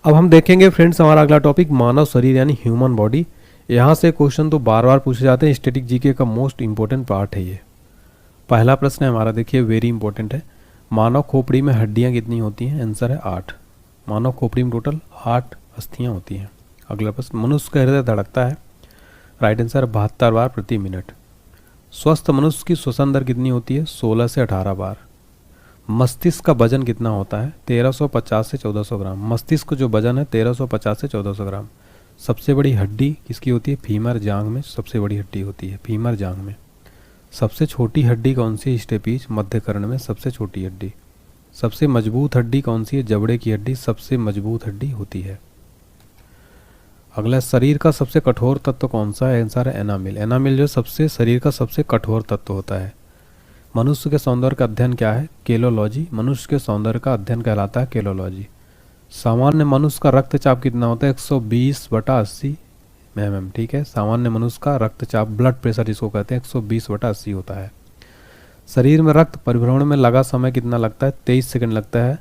अब हम देखेंगे फ्रेंड्स हमारा अगला टॉपिक मानव शरीर यानी ह्यूमन बॉडी। यहाँ से क्वेश्चन तो बार बार पूछे जाते हैं, स्टैटिक जीके का मोस्ट इंपॉर्टेंट पार्ट है ये। पहला प्रश्न है हमारा, देखिए वेरी इंपॉर्टेंट है। मानव खोपड़ी में हड्डियाँ कितनी होती हैं? आंसर है 8। मानव खोपड़ी में टोटल 8 अस्थियाँ होती हैं। अगला प्रश्न, मनुष्य का हृदय धड़कता है? राइट आंसर 72 बार प्रति मिनट। स्वस्थ मनुष्य की श्वसन दर कितनी होती है? 16 से 18 बार। मस्तिष्क का वजन कितना होता है? 1350 से 1400 ग्राम। मस्तिष्क जो वजन है 1350 से 1400 ग्राम। सबसे बड़ी हड्डी किसकी होती है? फीमर जांघ में सबसे बड़ी हड्डी होती है, फीमर जांघ में। सबसे छोटी हड्डी कौन सी है? स्टेपीज, मध्य कर्ण में सबसे छोटी हड्डी। सबसे मजबूत हड्डी कौन सी है? जबड़े की हड्डी सबसे मजबूत हड्डी होती है। अगला, शरीर का सबसे कठोर तत्व कौन सा है? आंसर है एनामिल। एनामिल जो सबसे शरीर का सबसे कठोर तत्व होता है। मनुष्य के सौंदर्य का अध्ययन क्या है? केलोलॉजी। मनुष्य के सौंदर्य का अध्ययन कहलाता है केलोलॉजी। सामान्य मनुष्य का रक्तचाप कितना होता है? 120/80 mm। ठीक है, सामान्य मनुष्य का रक्तचाप, ब्लड प्रेशर जिसको कहते हैं, 120/80 होता है। शरीर में रक्त परिभ्रमण में लगा समय कितना लगता है? 23 सेकंड लगता है।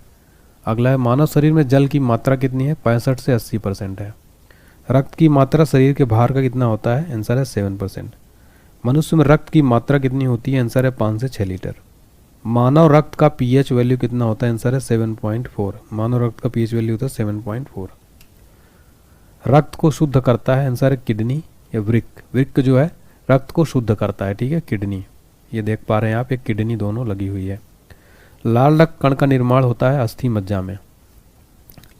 अगला है, मानव शरीर में जल की मात्रा कितनी है? 65 से 80% है। रक्त की मात्रा शरीर के भार का कितना होता है? आंसर है 7%। मनुष्य में रक्त की मात्रा कितनी होती है? आंसर है 5 से 6 लीटर। मानव रक्त का पीएच वैल्यू कितना होता है? आंसर है 7.4। मानव रक्त का पीएच वैल्यू होता है 7.4। रक्त को शुद्ध करता है? आंसर है किडनी या वृक्क। वृक्क जो है रक्त को शुद्ध करता है, ठीक है, किडनी। ये देख पा रहे हैं आप, एक किडनी दोनों लगी हुई है। लाल रक्त कण का निर्माण होता है अस्थि मज्जा में।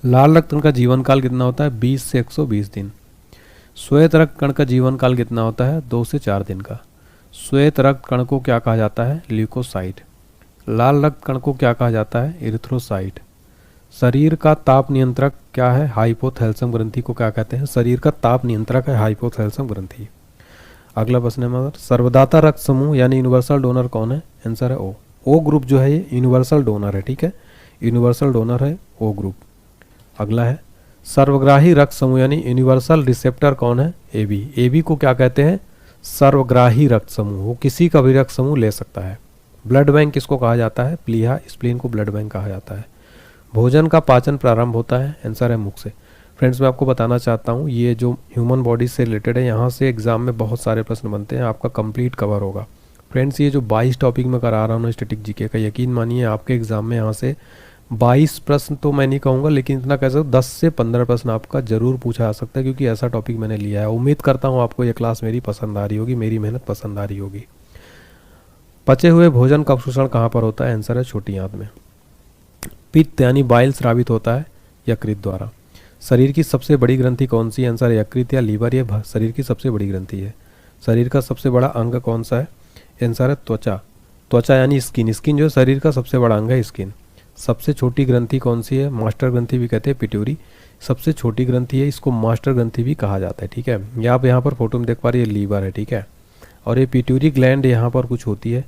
लाल रक्त कण का जीवन काल कितना होता है? 20 से 120 दिन। श्वेत रक्त कण का जीवन काल कितना होता है? 2 से 4 दिन का। श्वेत रक्त कण को क्या कहा जाता है? ल्यूकोसाइट। लाल रक्त कण को क्या कहा जाता है? इरिथ्रोसाइट। शरीर का ताप नियंत्रक क्या है? हाइपोथैलेमस ग्रंथि को क्या कहते हैं? शरीर का ताप नियंत्रक है हाइपोथैलेमस ग्रंथि। अगला प्रश्न है हमारा, सर्वदाता रक्त समूह यानी यूनिवर्सल डोनर कौन है? आंसर है ओ। ओ ग्रुप जो है ये यूनिवर्सल डोनर है, ठीक है, यूनिवर्सल डोनर है ओ ग्रुप। अगला है, सर्वग्राही रक्त समूह यानी यूनिवर्सल रिसेप्टर कौन है? एबी। एबी को क्या कहते हैं? सर्वग्राही रक्त समूह। वो किसी का भी रक्त समूह ले सकता है। ब्लड बैंक किसको कहा जाता है? प्लीहा स्प्लीन को ब्लड बैंक कहा जाता है। भोजन का पाचन प्रारंभ होता है? आंसर है मुख से। फ्रेंड्स, मैं आपको बताना चाहता हूँ, ये जो ह्यूमन बॉडी से रिलेटेड है, यहाँ से एग्जाम में बहुत सारे प्रश्न बनते हैं, आपका कंप्लीट कवर होगा। फ्रेंड्स, ये जो 22 टॉपिक में करा रहा हूँ स्टैटिक जीके का, यकीन मानिए आपके एग्जाम में यहाँ से 22 प्रश्न तो मैं नहीं कहूँगा, लेकिन इतना कह सकता 10 से 15 प्रश्न आपका जरूर पूछा जा सकता है, क्योंकि ऐसा टॉपिक मैंने लिया है। उम्मीद करता हूँ आपको ये क्लास मेरी पसंद आ रही होगी, मेरी मेहनत पसंद आ रही होगी। पचे हुए भोजन का अवशोषण कहाँ पर होता है? आंसर है छोटी आंत में। पित्त यानी बाइल स्रावित होता है यकृत द्वारा। शरीर की सबसे बड़ी ग्रंथि कौन सी? आंसर है यकृत या लीवर। ये शरीर की सबसे बड़ी ग्रंथि है। शरीर का सबसे बड़ा अंग कौन सा है? आंसर है त्वचा। त्वचा यानी स्किन। स्किन जो है शरीर का सबसे बड़ा अंग है, स्किन। सबसे छोटी ग्रंथि कौन सी है? मास्टर ग्रंथि भी कहते हैं, पिट्यूरी सबसे छोटी ग्रंथि है, इसको मास्टर ग्रंथि भी कहा जाता है, ठीक है। ये आप यहाँ पर फोटो में देख पा रहे हैं, लीवर है, ठीक है। और ये पिट्यूरी ग्लैंड यहाँ पर कुछ होती है,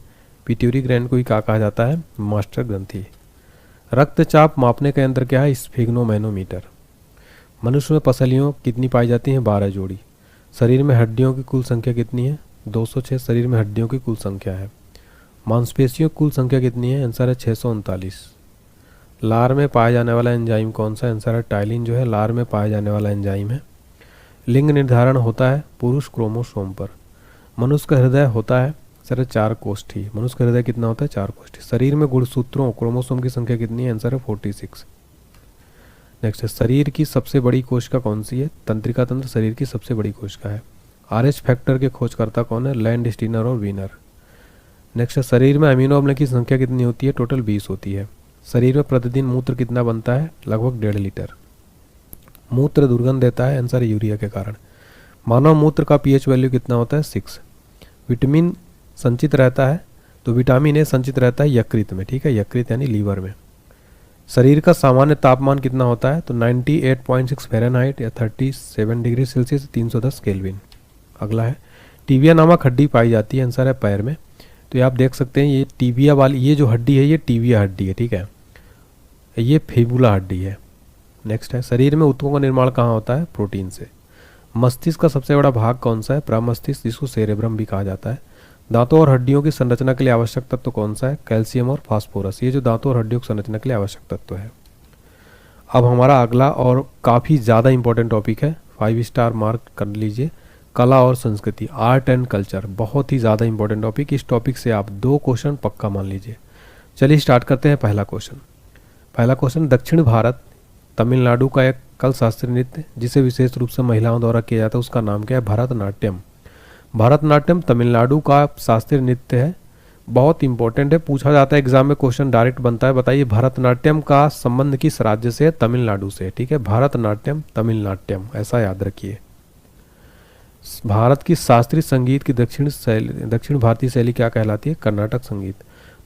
पिट्यूरी ग्लैंड को ही क्या कहा जाता है? मास्टर ग्रंथि। रक्तचाप मापने का यंत्र क्या है? स्फिग्नोमैनोमीटर। मनुष्य में पसलियों कितनी पाई जाती हैं? 12 जोड़ी। शरीर में हड्डियों की कुल संख्या कितनी है? 206 शरीर में हड्डियों की कुल संख्या है। मांसपेशियों की कुल संख्या कितनी है? आंसर है 639। लार में पाया जाने वाला एंजाइम कौन सा? आंसर है टाइलिन जो है लार में पाया जाने वाला एंजाइम है। लिंग निर्धारण होता है पुरुष क्रोमोसोम पर। मनुष्य का हृदय होता है सर 4 कोष्ठी। मनुष्य का हृदय कितना होता है? 4 कोष्ठी। शरीर में गुणसूत्रों क्रोमोसोम की संख्या कितनी है? आंसर है 46। नेक्स्ट है, शरीर की सबसे बड़ी कोशिका कौन सी है? तंत्रिका तंत्र शरीर की सबसे बड़ी कोशिका है। RH फैक्टर के खोजकर्ता कौन है? लैंड स्टीनर और वीनर। नेक्स्ट है, शरीर में अमीनो अम्ल की संख्या कितनी होती है? टोटल 20 होती है। शरीर में प्रतिदिन मूत्र कितना बनता है? लगभग 1.5 लीटर। मूत्र दुर्गंध देता है? आंसर यूरिया के कारण। मानव मूत्र का पीएच वैल्यू कितना होता है? 6। विटामिन संचित रहता है, तो विटामिन ए संचित रहता है यकृत में, ठीक है, यकृत यानी लीवर में। शरीर का सामान्य तापमान कितना होता है? तो 98.6 फ़ारेनहाइट या 37 डिग्री सेल्सियस, 310 केल्विन। अगला है, टीबिया नामक हड्डी पाई जाती है? आंसर है पैर में। तो ये आप देख सकते हैं, ये टीबिया वाली ये जो हड्डी है ये टीबिया हड्डी है, ठीक है, ये फेबुला हड्डी है। नेक्स्ट है, शरीर में ऊतकों का निर्माण कहाँ होता है? प्रोटीन से। मस्तिष्क का सबसे बड़ा भाग कौन सा है? प्रमस्तिष्क, जिसको सेरेब्रम भी कहा जाता है। दांतों और हड्डियों की संरचना के लिए आवश्यक तत्व कौन सा है? कैल्शियम और फास्फोरस। ये जो दांतों और हड्डियों की संरचना के लिए आवश्यक तत्व है। अब हमारा अगला और काफ़ी ज़्यादा इंपॉर्टेंट टॉपिक है, 5 स्टार मार्क कर लीजिए, कला और संस्कृति, आर्ट एंड कल्चर। बहुत ही ज़्यादा इंपॉर्टेंट टॉपिक, इस टॉपिक से आप 2 क्वेश्चन पक्का मान लीजिए। चलिए स्टार्ट करते हैं पहला क्वेश्चन। दक्षिण भारत तमिलनाडु का एक कल शास्त्रीय नृत्य जिसे विशेष रूप से महिलाओं द्वारा किया जाता है उसका नाम क्या है? भरतनाट्यम। भरतनाट्यम तमिलनाडु का शास्त्रीय नृत्य है, बहुत इंपॉर्टेंट है, पूछा जाता है एग्जाम में, क्वेश्चन डायरेक्ट बनता है। बताइए भरतनाट्यम का संबंध किस राज्य से है? तमिलनाडु से। ठीक है, भरतनाट्यम तमिलनाट्यम, ऐसा याद रखिए। भारत की शास्त्रीय संगीत की दक्षिण भारतीय शैली क्या कहलाती है? कर्नाटक संगीत।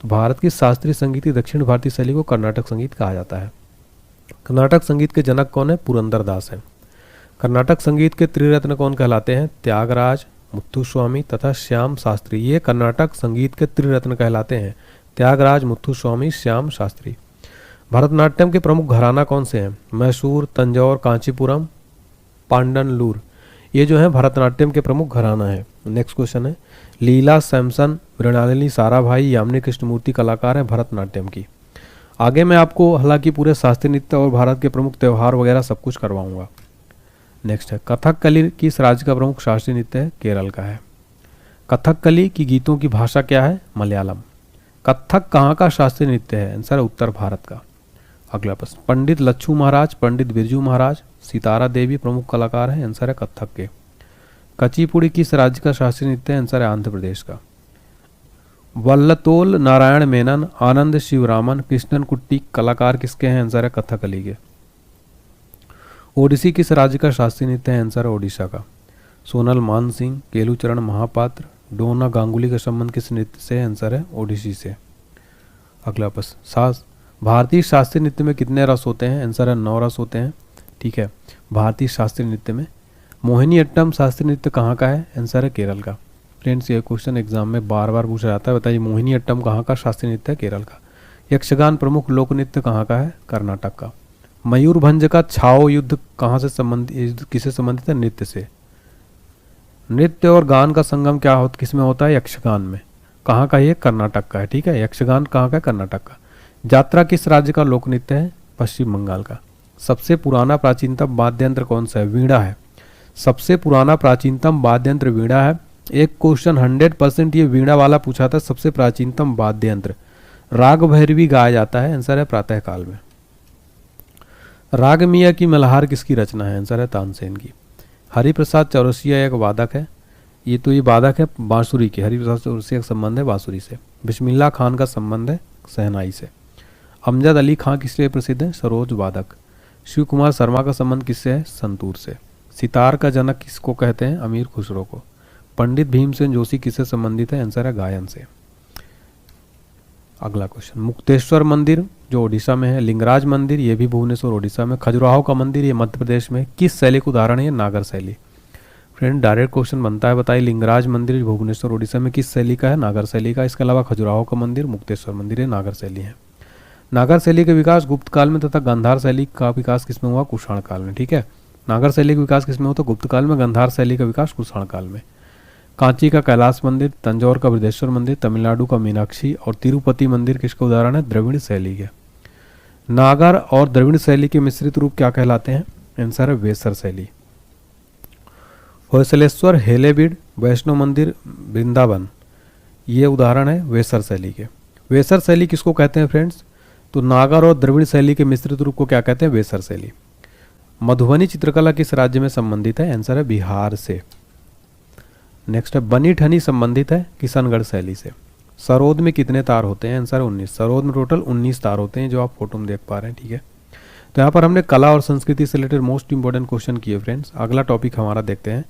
तो भारत की शास्त्रीय संगीत की दक्षिण भारतीय शैली को कर्नाटक संगीत कहा जाता है। कर्नाटक संगीत के जनक कौन है? पुरंदरदास है। कर्नाटक संगीत के त्रिरत्न कौन कहलाते हैं? त्यागराज, मुथुस्वामी तथा श्याम शास्त्री। ये कर्नाटक संगीत के त्रिरत्न कहलाते हैं, त्यागराज, मुथुस्वामी, श्याम शास्त्री। भरतनाट्यम के प्रमुख घराना कौन से हैं? मैसूर, तंजौर, कांचीपुरम, पांडनलूर। ये जो है भरतनाट्यम के प्रमुख घराना है। नेक्स्ट क्वेश्चन है, लीला सैमसन, मृणालिनी साराभाई, यामिनी कृष्णमूर्ति कलाकार हैं भरतनाट्यम की। आगे मैं आपको हालांकि पूरे शास्त्रीय नृत्य और भारत के प्रमुख त्यौहार वगैरह सब कुछ करवाऊंगा। नेक्स्ट है, कथकली किस राज्य का प्रमुख शास्त्रीय नृत्य है? केरल का है। कथकली की गीतों की भाषा क्या है? मलयालम। कथक कहाँ का शास्त्रीय नृत्य है? आंसर है उत्तर भारत का। अगला प्रश्न, पंडित लच्छू महाराज, पंडित बिरजू महाराज, सितारा देवी प्रमुख कलाकार हैं, आंसर है कथक के। कचिपुड़ी किस राज्य का शास्त्रीय नृत्य है? आंसर है आंध्र प्रदेश का। वल्लतोल नारायण मेनन, आनंद शिवरामन, कृष्णन कुट्टी कलाकार किसके हैं? आंसर है कथकली के। ओडिसी किस राज्य का शास्त्रीय नृत्य है? आंसर है ओडिशा का। सोनल मान सिंह, केलूचरण महापात्र, डोना गांगुली का संबंध किस नृत्य से? आंसर है ओडिसी से। अगला प्रश्न, भारतीय शास्त्रीय नृत्य में कितने रस होते हैं? आंसर है 9 रस होते हैं। ठीक है, भारतीय शास्त्रीय नृत्य में। मोहिनी अट्टम शास्त्रीय नृत्य कहाँ का है? आंसर है केरल का। फ्रेंड्स, ये क्वेश्चन एग्जाम में बार बार पूछा जाता है, बताइए मोहिनी अट्टम कहाँ का शास्त्रीय नृत्य है? केरल का। यक्षगान प्रमुख लोक नृत्य कहाँ का है? कर्नाटक का। मयूरभंज का छाओ युद्ध कहाँ से संबंधित, किसे संबंधित है? नृत्य से। नृत्य और गान का संगम क्या होता, किसमें होता है? यक्षगान में। कहाँ का? ये कर्नाटक का है। ठीक है, यक्षगान कहाँ का है? कर्नाटक का। यात्रा किस राज्य का लोक नृत्य है? पश्चिम बंगाल का। सबसे पुराना प्राचीनतम वाद्य यंत्र कौन सा है? वीणा है। सबसे पुराना प्राचीनतम वाद्य यंत्र वीणा है। एक क्वेश्चन 100% ये वीणा वाला पूछा था, सबसे प्राचीनतम वाद्य यंत्र। राग भैरवी गाया जाता है, आंसर है प्रातः काल में। राग मिया की मल्हार किसकी रचना है? आंसर है तानसेन की। हरिप्रसाद चौरसिया एक वादक है, ये वादक है बांसुरी के। हरिप्रसाद चौरसिया का संबंध है बांसुरी से। बिस्मिल्लाह खान का संबंध है शहनाई से। अमजद अली खां किससे प्रसिद्ध है? सरोज वादक। शिव कुमार शर्मा का संबंध किससे है? संतूर से। सितार का जनक किसको कहते हैं? अमीर खुसरो को। पंडित भीमसेन जोशी किससे संबंधित है? आंसर है गायन से। अगला क्वेश्चन, मुक्तेश्वर मंदिर जो ओडिशा में है, लिंगराज मंदिर ये भी भुवनेश्वर ओडिशा में, खजुराहो का मंदिर ये मध्य प्रदेश में, किस शैली का उदाहरण है? नागर शैली। फ्रेंड, डायरेक्ट क्वेश्चन बनता है, बताइए लिंगराज मंदिर भुवनेश्वर ओडिशा में किस शैली का है? नागर शैली का। इसके अलावा खजुराहो का मंदिर, मुक्तेश्वर मंदिर ये नागर शैली है। नागर शैली का विकास गुप्त काल में तथा गांधार शैली का विकास किसमें हुआ? कुषाण काल में। ठीक है, नागर शैली का विकास किसमें होता? गुप्त काल में। गांधार शैली का विकास कुषाण काल में। कांची का कैलाश मंदिर, तंजौर का बृहदेश्वर मंदिर, तमिलनाडु का मीनाक्षी और तिरुपति मंदिर किसका उदाहरण है? द्रविड़ शैली के। नागर और द्रविड़ शैली के मिश्रित रूप क्या कहलाते हैं? आंसर है वेसर शैली। होयसलेश्वर, हेलेबीड, वैष्णो मंदिर, वृंदावन ये उदाहरण है वेसर शैली के। वेसर शैली किसको कहते हैं फ्रेंड्स? तो नागर और द्रविड़ शैली के मिश्रित रूप को क्या कहते हैं? वेसर शैली। मधुबनी चित्रकला किस राज्य में संबंधित है? आंसर है बिहार से। नेक्स्ट है, बनी ठनी संबंधित है किशनगढ़ शैली से। सरोद में कितने तार होते हैं? आंसर है 19। सरोद में टोटल 19 तार होते हैं जो आप फोटो में देख पा रहे हैं। ठीक है, तो यहाँ पर हमने कला और संस्कृति से रिलेटेड मोस्ट इंपॉर्टेंट क्वेश्चन किए फ्रेंड्स। अगला टॉपिक हमारा देखते हैं,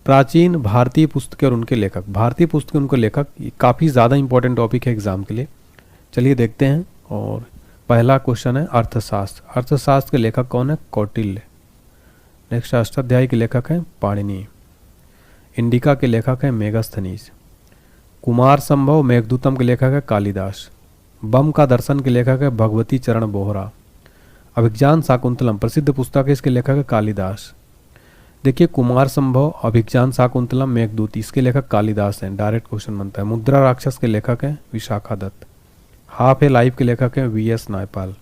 प्राचीन भारतीय पुस्तकें और उनके लेखक। भारतीय पुस्तकें उनके लेखक काफ़ी ज़्यादा इंपॉर्टेंट टॉपिक है एग्जाम के लिए। चलिए देखते हैं। और पहला क्वेश्चन है अर्थशास्त्र। अर्थशास्त्र के लेखक कौन है? कौटिल्य। नेक्स्ट, अष्टाध्यायी के लेखक हैं पाणिनि। इंडिका के लेखक हैं मेगास्थनीज। कुमार संभव मेघदूतम के लेखक है कालिदास। बम का दर्शन के लेखक है भगवती चरण बोहरा। अभिज्ञान शाकुंतलम प्रसिद्ध पुस्तक है, इसके लेखक है कालिदास। देखिए, कुमार संभव, अभिज्ञान शाकुंतलम, मेघदूत इसके लेखक कालिदास हैं। डायरेक्ट क्वेश्चन बनता है। मुद्रा राक्षस के लेखक हैं Vishakha Datta. Half a life के लेखक हैं वी एस नायपाल।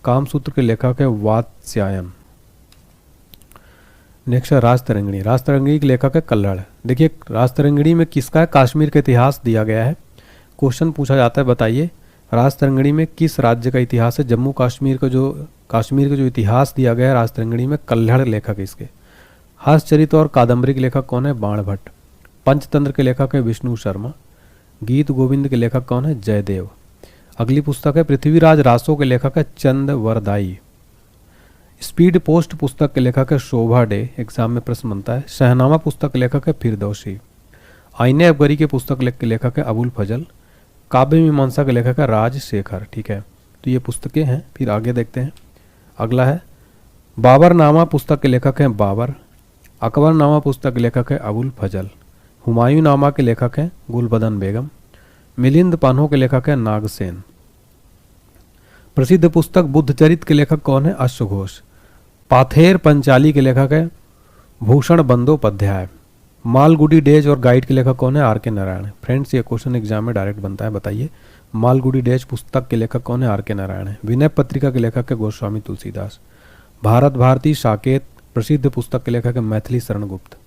कामसूत्र के लेखक है वात्स्यायन। नेक्स्ट है राजतरंगिणी। राजतरंगिणी के लेखक है कल्हड़। देखिए राजतरंगिणी में किसका है, कश्मीर का इतिहास दिया गया है। क्वेश्चन पूछा जाता है, बताइए राजतरंगिणी में किस राज्य का इतिहास है। जम्मू कश्मीर का जो इतिहास दिया गया है राजतरंगिणी में, कल्हड़ लेखक है इसके। हर्षचरित और कादम्बरी के लेखक कौन है, बाण भट्ट। पंचतंत्र के लेखक है विष्णु शर्मा। गीत गोविंद के लेखक कौन है, जयदेव। अगली पुस्तक है पृथ्वीराज रासो के लेखक है चंद वरदाई। स्पीड पोस्ट पुस्तक के लेखक है शोभा डे, एग्जाम में प्रश्न बनता है। शहनामा पुस्तक के लेखक है फिरदौसी। आईने अकबरी के पुस्तक के लेखक है अबुल फजल। काव्य मीमांसा के लेखक है राजशेखर। ठीक है, तो ये पुस्तकें हैं। फिर आगे देखते हैं। अगला है बाबरनामा पुस्तक के लेखक हैं बाबर। अकबरनामा पुस्तक के लेखक है अबुल फजल। हुमायूं नामा के लेखक हैं गुलबदन बेगम। मिलिंद पान्हो के लेखक है नागसेन। प्रसिद्ध पुस्तक बुद्धचरित के लेखक कौन है, अश्वघोष। पाथेर पंचाली के लेखक है भूषण बंदोपाध्याय। मालगुडी डेज और गाइड के लेखक कौन है, आर के नारायण। फ्रेंड्स ये क्वेश्चन एग्जाम में डायरेक्ट बनता है, बताइए मालगुडी डेज पुस्तक के लेखक कौन है, आर के नारायण है। विनय पत्रिका के लेखक है गोस्वामी तुलसीदास। भारत भारती साकेत प्रसिद्ध पुस्तक के लेखक है मैथिली शरण गुप्त।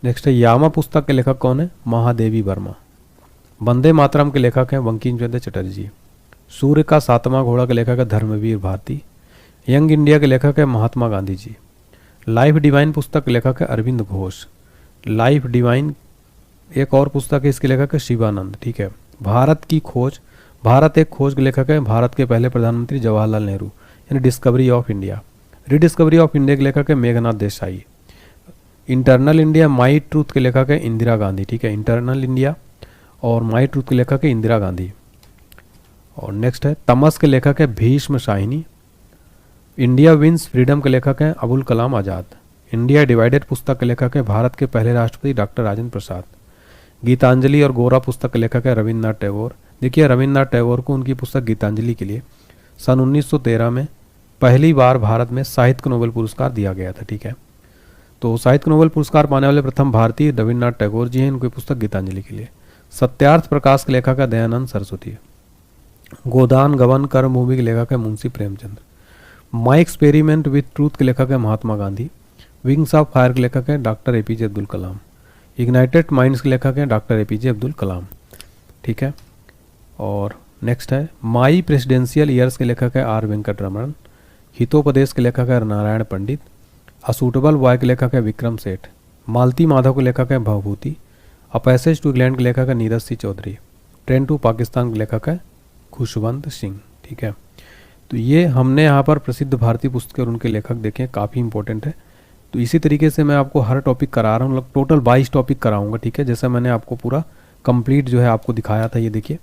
नेक्स्ट है यामा पुस्तक के लेखक कौन है, महादेवी वर्मा। वंदे मातरम के लेखक हैं बंकिम चंद्र चटर्जी। सूर्य का सातवां घोड़ा के लेखक है धर्मवीर भारती। यंग इंडिया के लेखक है महात्मा गांधी जी। लाइफ डिवाइन पुस्तक के लेखक है अरविंद घोष। लाइफ डिवाइन एक और पुस्तक है, इसके लेखक है शिवानंद। ठीक है, भारत की खोज, भारत एक खोज के लेखक है भारत के पहले प्रधानमंत्री जवाहरलाल नेहरू, यानी discovery of India. Rediscovery of India के लेखक है Meghnath Desai. Internal India my truth के लेखक है इंदिरा गांधी। ठीक है, इंटरनल इंडिया और माई ट्रूथ के लेखक है इंदिरा गांधी। और नेक्स्ट है तमस के लेखक है Bhisham Sahni. India wins freedom के लेखक हैं अबुल कलाम आज़ाद। इंडिया डिवाइडेड पुस्तक के लेखक है भारत के पहले राष्ट्रपति डॉक्टर राजेंद्र प्रसाद। गीतांजलि और गोरा पुस्तक के लेखक है रविन्द्रनाथ टैगोर। देखिए रविन्द्रनाथ टैगोर को उनकी पुस्तक गीतांजलि के लिए सन 1913 में पहली बार भारत में साहित्य नोबेल पुरस्कार दिया गया था। ठीक है, तो साहित्य नोबेल पुरस्कार पाने वाले प्रथम भारतीय रविन्द्रनाथ टैगोर जी हैं, इनकी पुस्तक गीतांजलि के लिए। सत्यार्थ प्रकाश के लेखक है दयानंद सरस्वती। गोदान गबन कर्म भूमि के लेखक है Munshi Premchand. My experiment with truth के लेखक है Mahatma Gandhi. Wings of fire के लेखक है doctor APJ Abdul Kalam. Ignited minds के लेखक हैं डॉक्टर एपीजे अब्दुल कलाम। ठीक है, और नेक्स्ट है माई प्रेसिडेंशियल ईयर्स के लेखक है आर वेंकट रमन। हितोपदेश के लेखक है नारायण पंडित। असूटेबल बॉय के लेखक है विक्रम सेठ। मालती माधव के लेखक है Bhavabhuti. A passage to England के लेखक है नीरज सिंह चौधरी। ट्रेन टू पाकिस्तान के लेखक है खुशवंत सिंह। ठीक है, तो ये हमने यहाँ पर प्रसिद्ध भारतीय पुस्तक और उनके लेखक देखे, काफ़ी इंपॉर्टेंट है। तो इसी तरीके से मैं आपको हर टॉपिक करा रहा हूँ, टोटल 22 टॉपिक कराऊंगा। ठीक है, जैसे मैंने आपको पूरा कंप्लीट जो है आपको दिखाया था, ये देखिए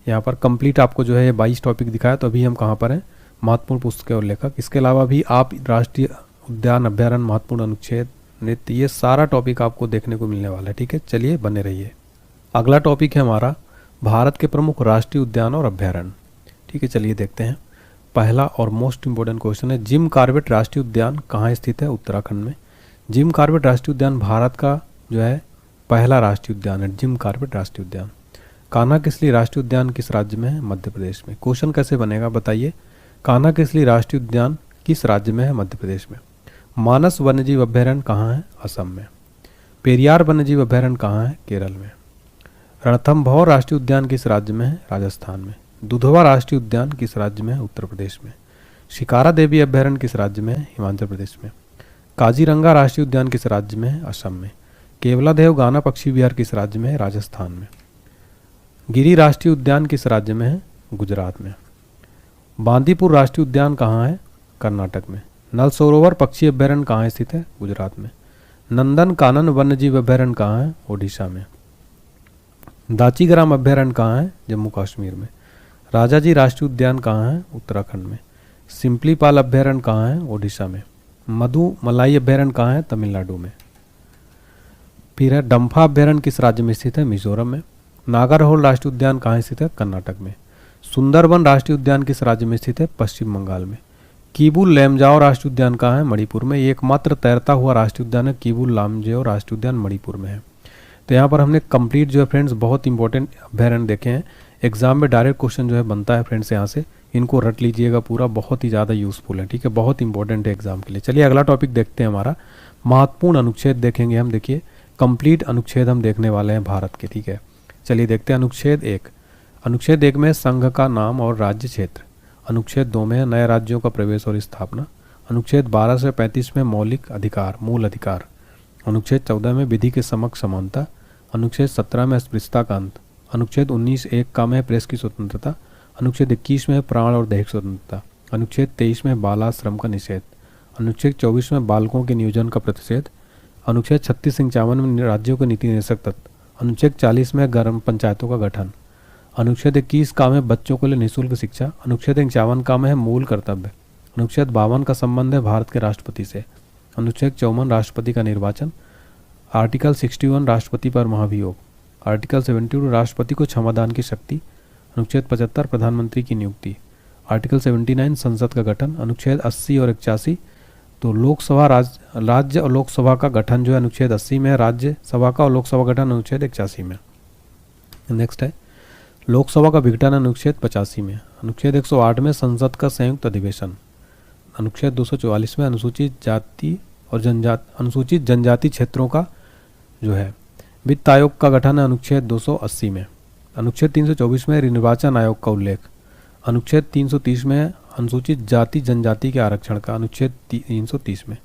यहाँ पर कंप्लीट आपको जो है ये 22 टॉपिक दिखाया। तो अभी हम कहाँ पर हैं, महत्वपूर्ण पुस्तकें और लेखक। इसके अलावा भी आप राष्ट्रीय उद्यान, अभ्यारण्य, महत्वपूर्ण अनुच्छेद, नृत्य, ये सारा टॉपिक आपको देखने को मिलने वाला है। ठीक है, चलिए बने रहिए। अगला टॉपिक है हमारा भारत के प्रमुख राष्ट्रीय उद्यान और अभ्यारण्य। ठीक है, चलिए देखते हैं। पहला और मोस्ट इंपोर्टेंट क्वेश्चन है, जिम कॉर्बेट राष्ट्रीय उद्यान कहाँ स्थित है, उत्तराखंड में। जिम कॉर्बेट राष्ट्रीय उद्यान भारत का जो है पहला राष्ट्रीय उद्यान है, जिम कॉर्बेट राष्ट्रीय उद्यान। कान्हा किसली राष्ट्रीय उद्यान किस राज्य में है, मध्य प्रदेश में। क्वेश्चन कैसे बनेगा बताइए, कान्हा किसली राष्ट्रीय उद्यान किस राज्य में है, मध्य प्रदेश में। मानस वन्यजीव अभ्यारण्य कहाँ है, असम में। पेरियार वन्यजीव अभ्यारण्य कहाँ है, केरल में। रणथंभौर राष्ट्रीय उद्यान किस राज्य में है, राजस्थान में। दुधवा राष्ट्रीय उद्यान किस राज्य में है, उत्तर प्रदेश में। शिकारा देवी अभ्यारण्य किस राज्य में है, हिमाचल प्रदेश में। काजीरंगा राष्ट्रीय उद्यान किस राज्य में है, असम में। केवलादेव गाना पक्षी विहार किस राज्य में है, राजस्थान में। गिरी राष्ट्रीय उद्यान किस राज्य में है, गुजरात में। बांदीपुर राष्ट्रीय उद्यान कहाँ है, कर्नाटक में। नल सरोवर पक्षी अभ्यारण्य कहाँ स्थित है, गुजरात में। नंदन कानन वन्यजीव अभ्यारण्य कहाँ है, ओडिशा में। दाचीग्राम अभ्यारण्य कहाँ है, जम्मू कश्मीर में। राजाजी राष्ट्रीय उद्यान कहाँ है, उत्तराखंड में। सिंपलीपाल अभ्यारण्य कहाँ है, ओडिशा में। मधु मलाई अभ्यारण्य कहाँ है, तमिलनाडु में। फिर है डम्फा अभ्यारण्य किस राज्य में स्थित है, मिजोरम में। नागरहोल राष्ट्रीय उद्यान कहाँ स्थित है, कर्नाटक में। सुंदरबन राष्ट्रीय उद्यान किस राज्य में स्थित है, पश्चिम बंगाल में। कीबुल लैमजाओ राष्ट्रीय उद्यान कहाँ है, मणिपुर में। एकमात्र तैरता हुआ राष्ट्रीय उद्यान है कीबुल लामजाओ राष्ट्रीय उद्यान, मणिपुर में है। तो यहाँ पर हमने कंप्लीट जो है फ्रेंड्स बहुत इंपॉर्टेंट अभ्यारण्य देखे हैं। एग्जाम में डायरेक्ट क्वेश्चन जो है बनता है फ्रेंड्स यहाँ से इनको रट लीजिएगा पूरा, बहुत ही ज़्यादा यूज़फुल है, ठीक है, बहुत इंपॉर्टेंट है एग्जाम के लिए। चलिए अगला टॉपिक देखते हैं हमारा, महत्वपूर्ण अनुच्छेद देखेंगे हम। देखिए कंप्लीट अनुच्छेद हम देखने वाले हैं भारत के, ठीक है। चलिए देखते हैं अनुच्छेद 1। अनुच्छेद 1 में संघ का नाम और राज्य क्षेत्र। अनुच्छेद 2 में नए राज्यों का प्रवेश और स्थापना। अनुच्छेद 12 से 35 में मौलिक अधिकार, मूल अधिकार। अनुच्छेद 14 में विधि के समक्ष समानता। अनुच्छेद 17 में अस्पृश्यता का अंत। अनुच्छेद 19(1) का में प्रेस की स्वतंत्रता। अनुच्छेद 21 में प्राण और दैहिक स्वतंत्रता। अनुच्छेद 23 में बालाश्रम का निषेध। अनुच्छेद 24 में बालकों के नियोजन का प्रतिषेध। अनुच्छेद 36-51 में राज्यों के नीति निर्देशक तत्व। अनुच्छेद 40 में ग्राम पंचायतों का गठन। अनुच्छेद 21 का में बच्चों के लिए निःशुल्क शिक्षा। अनुच्छेद 51 का में है मूल कर्तव्य। अनुच्छेद 52 का संबंध है भारत के राष्ट्रपति से। अनुच्छेद 54 राष्ट्रपति का निर्वाचन। आर्टिकल 61 राष्ट्रपति पर महाभियोग। आर्टिकल 72 राष्ट्रपति को क्षमादान की शक्ति। अनुच्छेद 75 प्रधानमंत्री की नियुक्ति। आर्टिकल 79 संसद का गठन। अनुच्छेद 80 और 81 तो लोकसभा राज्य और लोकसभा का गठन जो है अनुच्छेद 80 में, राज्य सभा का और लोकसभा गठन अनुच्छेद 81 में। नेक्स्ट है लोकसभा का विघटन अनुच्छेद 85 में। अनुच्छेद 108 में संसद का संयुक्त अधिवेशन। अनुच्छेद 244 में अनुसूचित जनजाति क्षेत्रों का जो है वित्त आयोग का गठन है अनुच्छेद 280 में। अनुच्छेद 324 में निर्वाचन आयोग का उल्लेख। अनुच्छेद 330 में अनुसूचित जाति जनजाति के आरक्षण का, अनुच्छेद 330 में।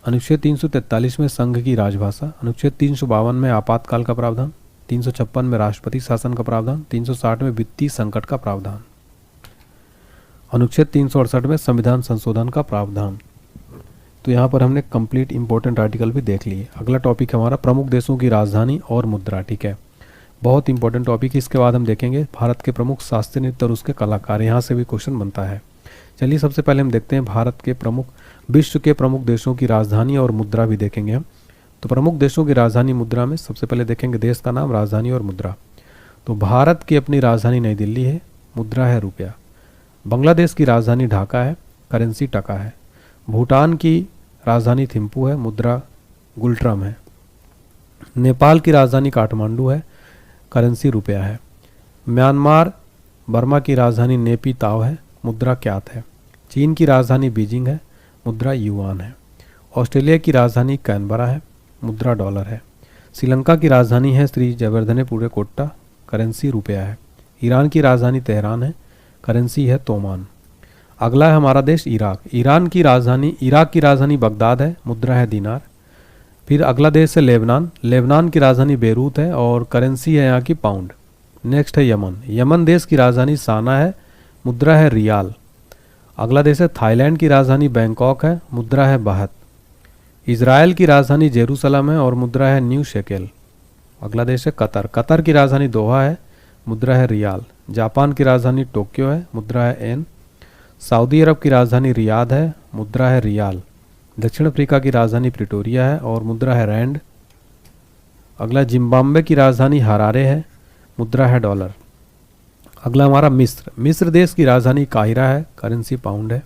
अनुच्छेद 343 में संघ की राजभाषा। अनुच्छेद 352 में आपातकाल का प्रावधान। 356 में राष्ट्रपति शासन का प्रावधान। 360 में वित्तीय संकट का प्रावधान। अनुच्छेद 368 में संविधान संशोधन का प्रावधान। तो यहाँ पर हमने कंप्लीट इंपॉर्टेंट आर्टिकल भी देख लिए। अगला टॉपिक हमारा प्रमुख देशों की राजधानी और मुद्रा, ठीक है, बहुत इंपॉर्टेंट टॉपिक। इसके बाद हम देखेंगे भारत के प्रमुख शास्त्रीय नृत्य और उसके कलाकार, यहाँ से भी क्वेश्चन बनता है। चलिए सबसे पहले हम देखते हैं भारत के प्रमुख, विश्व के प्रमुख देशों की राजधानी और मुद्रा भी देखेंगे हम। तो प्रमुख देशों की राजधानी मुद्रा में सबसे पहले देखेंगे देश का नाम, राजधानी और मुद्रा। तो भारत की अपनी राजधानी नई दिल्ली है, मुद्रा है रुपया। बांग्लादेश की राजधानी ढाका है, करेंसी टका है। भूटान की राजधानी थिम्पू है, मुद्रा गुलट्रम है। नेपाल की राजधानी काठमांडू है, करेंसी रुपया है। म्यांमार बर्मा की राजधानी नेपी ताव है, मुद्रा क्यात है। चीन की राजधानी बीजिंग है, मुद्रा युआन है। ऑस्ट्रेलिया की राजधानी कैनबरा है, मुद्रा डॉलर है। श्रीलंका की राजधानी है श्री जयवर्धनेपुरे कोट्टा, करेंसी रुपया है। ईरान की राजधानी तेहरान है, करेंसी है तोमान। अगला है हमारा देश इराक। इराक की राजधानी बगदाद है, मुद्रा है दीनार। फिर अगला देश है लेबनान। लेबनान की राजधानी बेरूत है और करेंसी है यहाँ की पाउंड। नेक्स्ट है यमन। यमन देश की राजधानी साना है, मुद्रा है रियाल। अगला देश है थाईलैंड की राजधानी बैंकॉक है, मुद्रा है बाहत। इजराइल की राजधानी जेरूसलम है और मुद्रा है न्यू शेकेल। अगला देश है कतर। कतर की राजधानी दोहा है, मुद्रा है रियाल। जापान की राजधानी टोक्यो है, मुद्रा है एन। सऊदी अरब की राजधानी रियाद है, मुद्रा है रियाल। दक्षिण अफ्रीका की राजधानी प्रिटोरिया है और मुद्रा है रैंड। अगला जिम्बाब्वे की राजधानी हरारे है, मुद्रा है डॉलर। अगला हमारा मिस्र। मिस्र देश की राजधानी काहिरा है, करेंसी पाउंड है।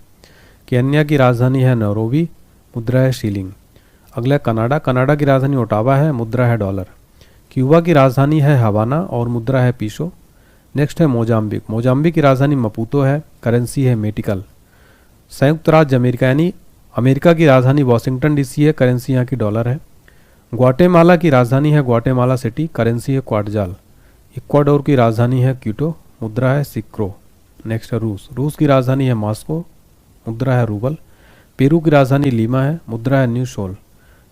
केन्या की राजधानी है नैरोबी, मुद्रा है शीलिंग। अगला कनाडा। कनाडा की राजधानी ओटावा है, मुद्रा है डॉलर। क्यूबा की राजधानी है हवाना और मुद्रा है पीसो। नेक्स्ट है मोजाम्बिक। मोजाम्बिक की राजधानी मपूतो है, करेंसी है मेटिकल। संयुक्त राज्य अमेरिका यानी अमेरिका की राजधानी वॉशिंगटन डीसी है, करेंसी यहाँ की डॉलर है। ग्वाटेमाला की राजधानी है ग्वाटेमाला सिटी, करेंसी है क्वाडजाल। इक्वाडोर की राजधानी है क्यूटो, मुद्रा है सिक्रो। नेक्स्ट है रूस। रूस की राजधानी है मॉस्को, मुद्रा है रूबल। पेरू की राजधानी लीमा है, मुद्रा है न्यू सोल।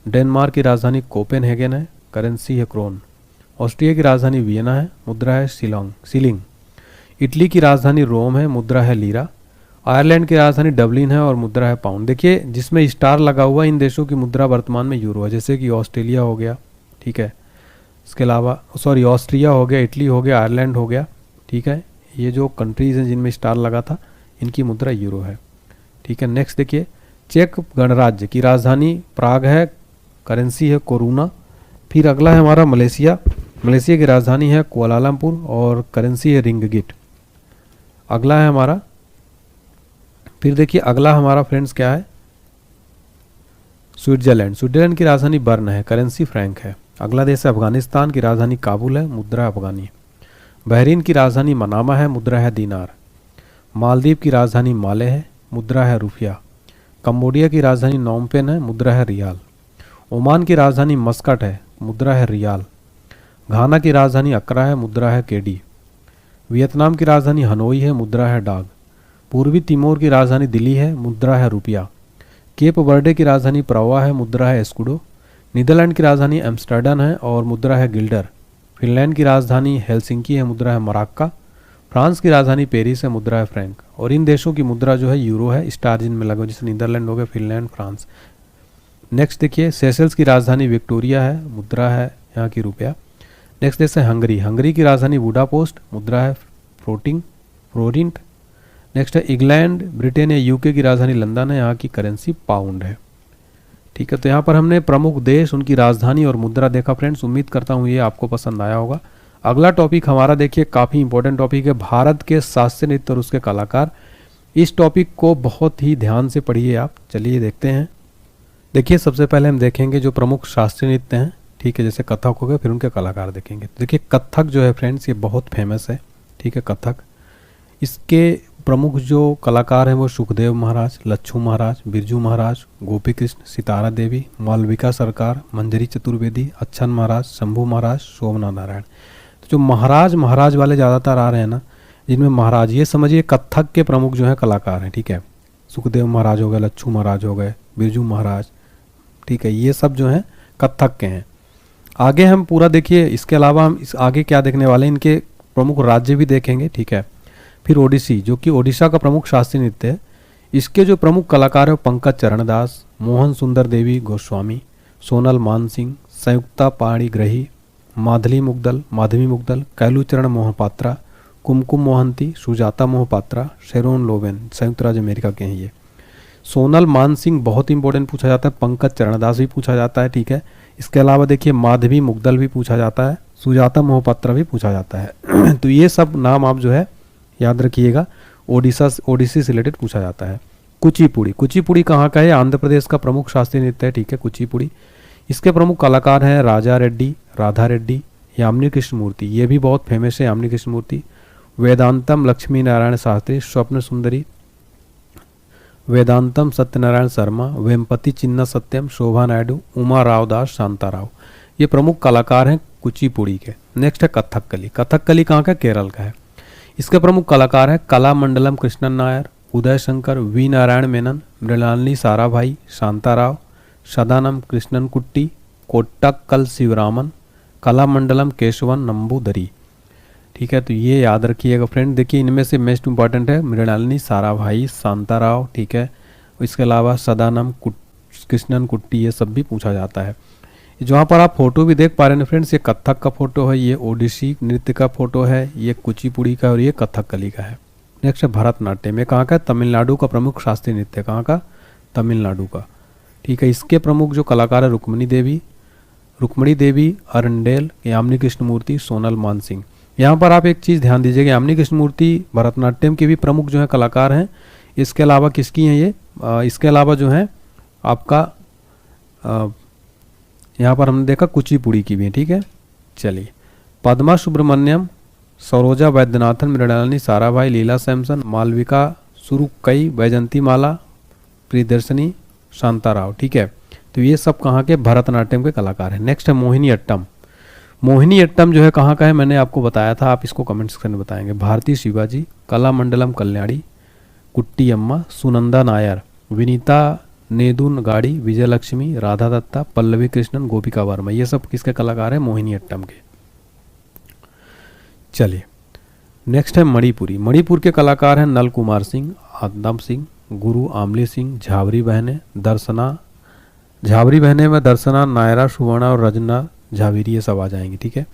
डेनमार्क की राजधानी कोपेनहेगन है, करेंसी है क्रोन। ऑस्ट्रिया की राजधानी वियना है, मुद्रा है सीलिंग। इटली की राजधानी रोम है, मुद्रा है लीरा। आयरलैंड की राजधानी डबलिन है और मुद्रा है पाउंड। देखिए जिसमें स्टार लगा हुआ इन देशों की मुद्रा वर्तमान में यूरो है, जैसे कि ऑस्ट्रेलिया हो गया, ठीक है, इसके अलावा ऑस्ट्रिया हो गया, इटली हो गया, आयरलैंड हो गया, ठीक है। ये जो कंट्रीज़ हैं जिनमें स्टार लगा था इनकी मुद्रा यूरो है, ठीक है। नेक्स्ट देखिए चेक गणराज्य की राजधानी प्राग है, करेंसी है कोरूना। फिर अगला है हमारा मलेशिया। मलेशिया की राजधानी है कुआलालंपुर और करेंसी है रिंगगिट। अगला है हमारा, फिर देखिए अगला हमारा फ्रेंड्स क्या है, स्विट्जरलैंड। स्विट्जरलैंड की राजधानी बर्न है, करेंसी फ्रैंक है। अगला देश है अफगानिस्तान की राजधानी काबुल है, मुद्रा अफगानी। बहरीन की राजधानी मनामा है, मुद्रा है दीनार। मालदीव की राजधानी माले है, मुद्रा है रुपया। कंबोडिया की राजधानी नोमपेन है, मुद्रा है रियाल। ओमान की राजधानी मस्कट है, मुद्रा है रियाल। घाना की राजधानी अक्रा है, मुद्रा है केडी। वियतनाम की राजधानी हनोई है, मुद्रा है डाग। पूर्वी तिमोर की राजधानी दिल्ली है, मुद्रा है रुपया। केप वर्डे की राजधानी प्रवा है, मुद्रा है एस्कुडो। नीदरलैंड की राजधानी एम्स्टर्डम है और मुद्रा है गिल्डर। फिनलैंड की राजधानी हेलसिंकी है, मुद्रा है मराक्का। फ्रांस की राजधानी पेरिस है, मुद्रा है फ्रैंक। और इन देशों की मुद्रा जो है यूरो है, स्टार जिन में लगा, जैसे नीदरलैंड हो गया, फिनलैंड, फ्रांस। नेक्स्ट देखिए, सेशल्स की राजधानी विक्टोरिया है, मुद्रा है यहाँ की रुपया। नेक्स्ट देश है हंगरी। हंगरी की राजधानी बुडापेस्ट, मुद्रा है फ्लोरिंट। नेक्स्ट है इंग्लैंड, ब्रिटेन या यूके की राजधानी लंदन है, यहाँ की करेंसी पाउंड है। ठीक है, तो यहाँ पर हमने प्रमुख देश, उनकी राजधानी और मुद्रा देखा फ्रेंड्स। उम्मीद करता हूँ ये आपको पसंद आया होगा। अगला टॉपिक हमारा देखिए काफ़ी इंपॉर्टेंट टॉपिक है, भारत के शास्त्रीय नृत्य और उसके कलाकार। इस टॉपिक को बहुत ही ध्यान से पढ़िए आप। चलिए देखते हैं। देखिए सबसे पहले हम देखेंगे जो प्रमुख शास्त्रीय नृत्य हैं, ठीक है, जैसे कथक हो गए, फिर उनके कलाकार देखेंगे। देखिए कथक जो है फ्रेंड्स ये बहुत फेमस है, ठीक है, कथक। इसके प्रमुख जो कलाकार हैं वो सुखदेव महाराज, लच्छू महाराज, बिरजू महाराज, गोपी कृष्ण, सितारा देवी, मालविका सरकार, मंजरी चतुर्वेदी, अच्छन महाराज, शंभू महाराज, शोभना नारायण। तो जो महाराज वाले ज़्यादातर आ रहे हैं ना, जिनमें महाराज, ये समझिए कथक के प्रमुख जो है कलाकार हैं, ठीक है। सुखदेव महाराज हो गए, लच्छू महाराज हो गए, बिरजू महाराज, ठीक है, ये सब जो हैं कथक के हैं। आगे हम पूरा देखिए, इसके अलावा हम इस आगे क्या देखने वाले हैं, इनके प्रमुख राज्य भी देखेंगे, ठीक है। फिर ओडिसी, जो कि ओडिशा का प्रमुख शास्त्रीय नृत्य है। इसके जो प्रमुख कलाकार है पंकज चरण दास, मोहन सुंदर देवी गोस्वामी, सोनल मानसिंह, संयुक्ता पाणिग्रही, माधवी मुग्दल, कैलूचरण मोहपात्रा, कुमकुम मोहंती, सुजाता मोहपात्रा, शेरोन लोवेन, संयुक्त राज्य अमेरिका के हैं ये। सोनल मानसिंह बहुत इंपॉर्टेंट पूछा जाता है, पंकज चरणदास भी पूछा जाता है, ठीक है। इसके अलावा देखिए माधवी मुग्दल भी पूछा जाता है, सुजाता मोहपात्रा भी पूछा जाता है। तो ये सब नाम आप जो है याद रखिएगा, ओडिसी से रिलेटेड पूछा जाता है। कुचिपुड़ी कहाँ का है? आंध्र प्रदेश का प्रमुख शास्त्रीय नृत्य है, ठीक है, कुचिपुड़ी। इसके प्रमुख कलाकार हैं राजा रेड्डी, राधा रेड्डी, यामिनी कृष्णमूर्ति, ये भी बहुत फेमस है यामिनी कृष्णमूर्ति, वेदांतम लक्ष्मी नारायण शास्त्री, स्वप्न सुंदरी, वेदांतम सत्यनारायण शर्मा, वेम्पति चिन्ना सत्यम, शोभा नायडू, उमा राव दास, शांता राव, ये प्रमुख कलाकार हैं कुचिपुड़ी के। नेक्स्ट है कथकली। कथकली कहाँ का? केरल का है। इसके प्रमुख कलाकार हैं कलामंडलम कृष्णन नायर, उदय शंकर, वी नारायण मेनन, मृणालिनी साराभाई, शांताराव, सदानम कृष्णन कुट्टी, कोट्टक्कल शिवरामन, कलामंडलम केशवन नंबूदरी, ठीक है। तो ये याद रखिएगा फ्रेंड। देखिए इनमें से मोस्ट इंपॉर्टेंट है मृणालिनी साराभाई, शांताराव, ठीक है। इसके अलावा सदानम कृष्णन कुट्टी, ये सब भी पूछा जाता है। जहाँ पर आप फोटो भी देख पा रहे हैं फ्रेंड्स, ये कथक का फोटो है, ये ओडिसी नृत्य का फोटो है, ये कुचिपुड़ी का और ये कथकली का है। नेक्स्ट है भरतनाट्यम, ये कहाँ का? तमिलनाडु का प्रमुख शास्त्रीय नृत्य, कहाँ का? तमिलनाडु का, ठीक है। इसके प्रमुख जो कलाकार है रुक्मणी देवी अरंडेल, यामिनी कृष्णमूर्ति, सोनल मानसिंह। यहाँ पर आप एक चीज़ ध्यान दीजिएगा, यामिनी कृष्णमूर्ति भरतनाट्यम के भी प्रमुख जो है कलाकार हैं। इसके अलावा किसकी हैं ये? इसके अलावा जो है आपका यहाँ पर हमने देखा कुचिपुड़ी की भी है, ठीक है। चलिए, पद्मा सुब्रमण्यम, सरोजा वैद्यनाथन, मृणालिनी साराभाई, लीला सैमसन, मालविका सुरुकई, वैजंती माला, प्रियदर्शनी, शांताराव, ठीक है। तो ये सब कहाँ के? भरतनाट्यम के कलाकार हैं। नेक्स्ट है मोहिनी अट्टम। मोहिनी अट्टम जो है कहाँ का है? मैंने आपको बताया था, आप इसको कमेंट सेक्शन में बताएंगे। भारती शिवाजी, कलामंडलम कल्याणी, कुट्टी अम्मा, सुनंदा नायर, विनीता नेदुन गाड़ी, विजयलक्ष्मी, राधा दत्ता, पल्लवी कृष्णन, गोपिका वर्मा, ये सब किसके कलाकार हैं? मोहिनी अट्टम के। चलिए, नेक्स्ट है मणिपुरी। मणिपुर के कलाकार हैं नल कुमार सिंह, आदम सिंह, गुरु आमली सिंह, झावरी बहनें में दर्शना, नायरा सुवर्णा और रजना झावेरी, ये सब आ जाएंगे, ठीक है।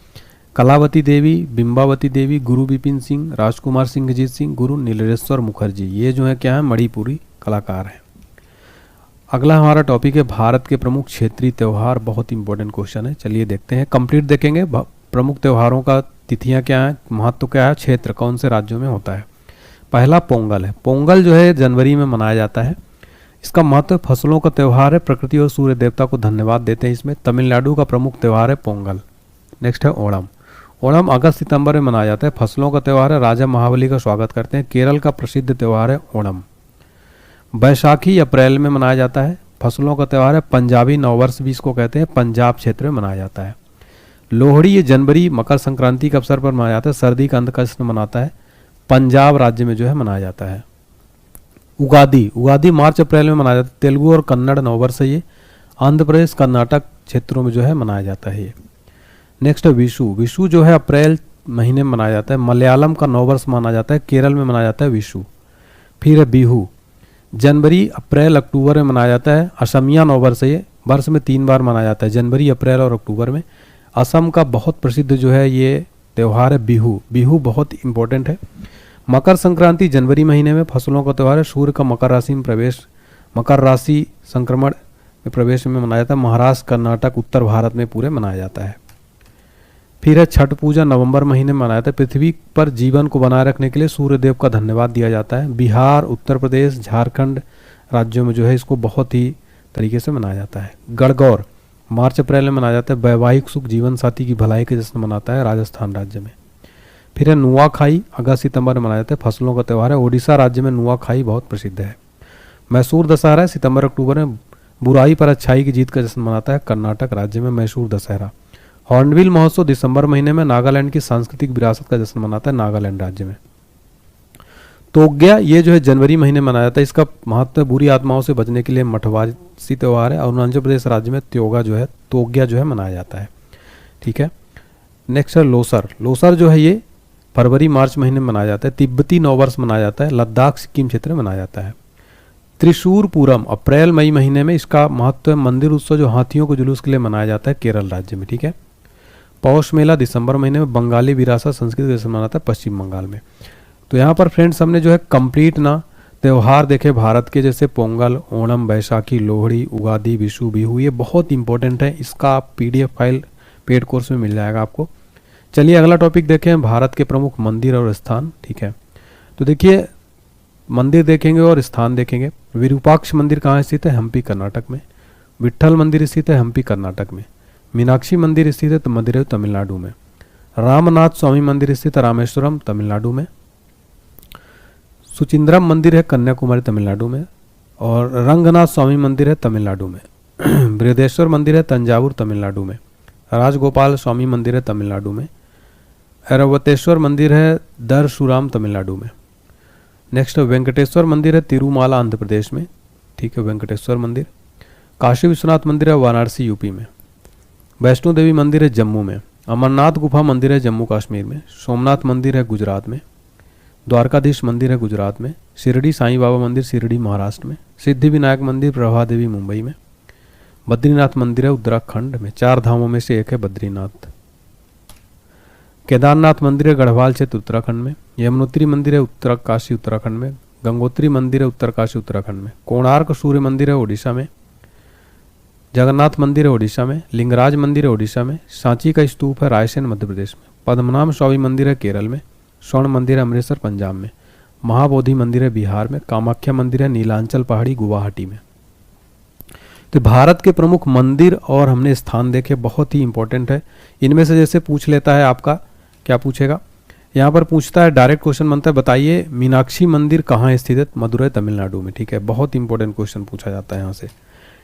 कलावती देवी, बिंबावती देवी, गुरु विपिन सिंह, राजकुमार सिंहजीत सिंह, गुरु नीलेश्वर मुखर्जी, ये जो है क्या है? मणिपुरी कलाकार हैं। अगला हमारा टॉपिक है भारत के प्रमुख क्षेत्रीय त्यौहार। बहुत इंपॉर्टेंट क्वेश्चन है, चलिए देखते हैं। कंप्लीट देखेंगे प्रमुख त्योहारों का तिथियां क्या है, महत्व क्या है, क्षेत्र कौन से राज्यों में होता है। पहला पोंगल है। पोंगल जो है जनवरी में मनाया जाता है। इसका महत्व फसलों का त्यौहार है, प्रकृति और सूर्य देवता को धन्यवाद देते हैं इसमें। तमिलनाडु का प्रमुख त्यौहार है पोंगल। नेक्स्ट है ओणम। ओणम अगस्त सितंबर में मनाया जाता है, फसलों का त्यौहार है, राजा महाबली का स्वागत करते हैं। केरल का प्रसिद्ध त्यौहार है ओणम। बैसाखी अप्रैल में मनाया जाता है, फसलों का त्यौहार है। पंजाबी नववर्ष भी इसको कहते हैं, पंजाब क्षेत्र में मनाया जाता है। लोहड़ी ये जनवरी मकर संक्रांति के अवसर पर मनाया जाता है, सर्दी का अंत का जश्न मनाता है, पंजाब राज्य में जो है मनाया जाता है। उगादी, उगादी मार्च अप्रैल में मनाया जाता है, तेलुगु और कन्नड़ नववर्ष है ये, आंध्र प्रदेश कर्नाटक क्षेत्रों में जो है मनाया जाता है ये। नेक्स्ट है विशु, विशु जो है अप्रैल महीने में मनाया जाता है, मलयालम का नववर्ष माना जाता है, केरल में मनाया जाता है विशु। फिर है बिहू, जनवरी अप्रैल अक्टूबर में मनाया जाता है, असमिया नववर्ष है ये, वर्ष में 3 बार मनाया जाता है, जनवरी अप्रैल और अक्टूबर में। असम का बहुत प्रसिद्ध जो है ये त्यौहार है बिहू, बिहू बहुत इंपॉर्टेंट है। मकर संक्रांति जनवरी महीने में फसलों का त्यौहार है, सूर्य का मकर राशि में प्रवेश, मकर राशि संक्रमण में प्रवेश में मनाया जाता है, महाराष्ट्र कर्नाटक उत्तर भारत में पूरे मनाया जाता है। फिर है छठ पूजा, नवंबर महीने में मनाया जाता है, पृथ्वी पर जीवन को बनाए रखने के लिए सूर्य देव का धन्यवाद दिया जाता है। बिहार, उत्तर प्रदेश, झारखंड राज्यों में जो है इसको बहुत ही तरीके से मनाया जाता है। गणगौर मार्च अप्रैल में मनाया जाता है, वैवाहिक सुख जीवन साथी की भलाई के जश्न मनाता है राजस्थान राज्य में। फिर है नुआखाई, अगस्त सितंबर में मनाया जाता है, फसलों का त्यौहार है, ओडिशा राज्य में नुआखाई बहुत प्रसिद्ध है। मैसूर दशहरा है, सितंबर अक्टूबर में बुराई पर अच्छाई की जीत का जश्न मनाता है कर्नाटक राज्य में मैसूर दशहरा। हॉर्नबिल महोत्सव दिसंबर महीने में नागालैंड की सांस्कृतिक विरासत का जश्न मनाता है नागालैंड राज्य में। तोग्या ये जो है जनवरी महीने मनाया जाता है, इसका महत्व बुरी आत्माओं से बचने के लिए मठवासी त्यौहार है, अरुणाचल प्रदेश राज्य में त्योगा जो है तोग्या जो है मनाया जाता है। ठीक है, नेक्स्ट है लोसर, लोसर जो है ये फरवरी मार्च महीने में मनाया जाता है, तिब्बती नववर्ष मनाया जाता है, लद्दाख सिक्किम क्षेत्र में मनाया जाता है। त्रिशूर पूरम अप्रैल मई महीने में, इसका महत्व है मंदिर उत्सव जो हाथियों को जुलूस के लिए मनाया जाता है केरल राज्य में। ठीक है, पौष मेला दिसंबर महीने में, बंगाली विरासत संस्कृति जैसे मनाता है पश्चिम बंगाल में। तो यहाँ पर फ्रेंड्स हमने जो है कंप्लीट ना त्यौहार देखे भारत के, जैसे पोंगल, ओणम, बैसाखी, लोहड़ी, उगादी, विशु, बिहू, ये बहुत इंपॉर्टेंट है। इसका PDF फाइल पेड कोर्स में मिल जाएगा आपको। चलिए अगला टॉपिक देखें, भारत के प्रमुख मंदिर और स्थान। ठीक है, तो देखिए मंदिर देखेंगे और स्थान देखेंगे। विरूपाक्ष मंदिर कहाँ स्थित है? हम्पी कर्नाटक में। विट्ठल मंदिर स्थित है हम्पी कर्नाटक में। मीनाक्षी मंदिर स्थित है मदुरै तमिलनाडु में। रामनाथ स्वामी मंदिर स्थित है रामेश्वरम तमिलनाडु में। सुचिंद्रम मंदिर है कन्याकुमारी तमिलनाडु में। और रंगनाथ स्वामी मंदिर है तमिलनाडु में। बृहदेश्वर मंदिर है तंजावुर तमिलनाडु में। राजगोपाल स्वामी मंदिर है तमिलनाडु में। ऐरावतेश्वर मंदिर है दरसुराम तमिलनाडु में। नेक्स्ट वेंकटेश्वर मंदिर है तिरुमाला आंध्र प्रदेश में। ठीक है, वेंकटेश्वर मंदिर। काशी विश्वनाथ मंदिर है वाराणसी यूपी में। वैष्णो देवी मंदिर है जम्मू में। अमरनाथ गुफा मंदिर है जम्मू कश्मीर में। सोमनाथ मंदिर है गुजरात में। द्वारकाधीश मंदिर है गुजरात में। शिरडी साईं बाबा मंदिर शिरडी महाराष्ट्र में। सिद्धि विनायक मंदिर प्रभा देवी मुंबई में। बद्रीनाथ मंदिर है उत्तराखंड में। 4 धामों में से एक है बद्रीनाथ। केदारनाथ मंदिर है गढ़वाल क्षेत्र उत्तराखंड में। यमुनोत्री मंदिर है उत्तरकाशी उत्तराखंड में। गंगोत्री मंदिर है उत्तरकाशी उत्तराखंड में। कोणार्क सूर्य मंदिर है ओडिशा में। जगन्नाथ मंदिर है ओडिशा में। लिंगराज मंदिर है ओडिशा में। सांची का स्तूप है रायसेन मध्य प्रदेश में। पद्मनाभ स्वामी मंदिर है केरल में। स्वर्ण मंदिर है अमृतसर पंजाब में। महाबोधि मंदिर है बिहार में। कामाख्या मंदिर है नीलांचल पहाड़ी गुवाहाटी में। तो भारत के प्रमुख मंदिर और हमने स्थान देखे, बहुत ही इंपॉर्टेंट है। इनमें से जैसे पूछ लेता है आपका, क्या पूछेगा यहाँ पर पूछता है, डायरेक्ट क्वेश्चन बनता है, बताइए मीनाक्षी मंदिर कहाँ स्थित है? मदुरै तमिलनाडु में। ठीक है, बहुत इंपॉर्टेंट क्वेश्चन पूछा जाता है यहाँ से।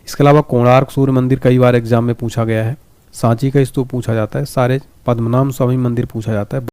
इसके अलावा कोणार्क सूर्य मंदिर कई बार एग्जाम में पूछा गया है। सांची का स्तूप पूछा जाता है। सारे पद्मनाभ स्वामी मंदिर पूछा जाता है।